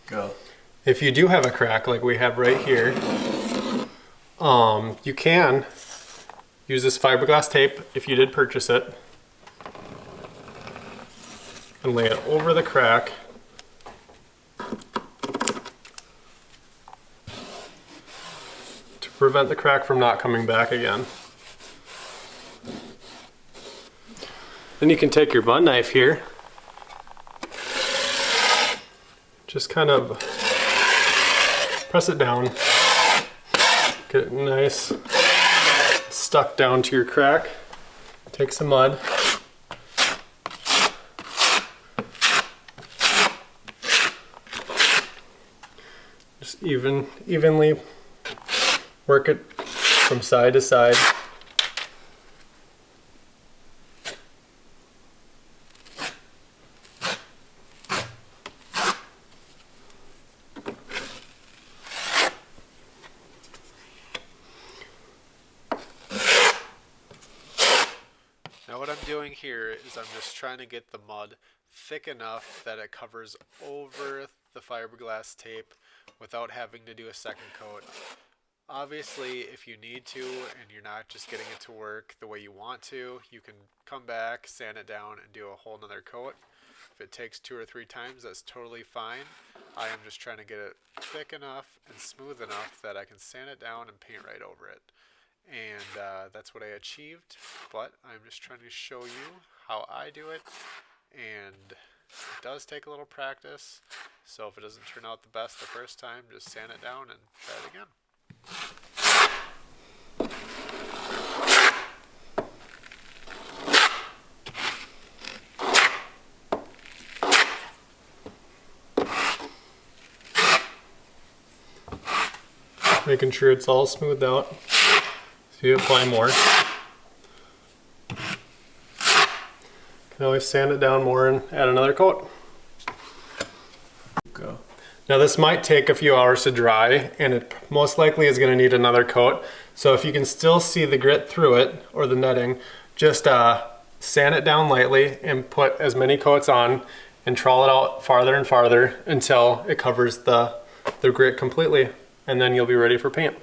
Go. If you do have a crack like we have right here, you can use this fiberglass tape if you did purchase it and lay it over the crack. To prevent the crack from not coming back again. Then you can take your butt knife here, just kind of press it down, get it nice stuck down to your crack. Take some mud, just evenly work it from side to side. Now what I'm doing here is I'm just trying to get the mud thick enough that it covers over the fiberglass tape without having to do a second coat. Obviously, if you need to and you're not just getting it to work the way you want to, you can come back, sand it down, and do a whole nother coat. If it takes 2 or 3 times, that's totally fine. I am just trying to get it thick enough and smooth enough that I can sand it down and paint right over it. And that's what I achieved, but I'm just trying to show you how I do it, and it does take a little practice, so if it doesn't turn out the best the first time, just sand it down and try it again. Making sure it's all smoothed out. So you apply more. You can always sand it down more and add another coat. Go. Now this might take a few hours to dry, and it most likely is going to need another coat. So if you can still see the grit through it, or the netting, just sand it down lightly and put as many coats on and trowel it out farther and farther until it covers the grit completely, and then you'll be ready for paint.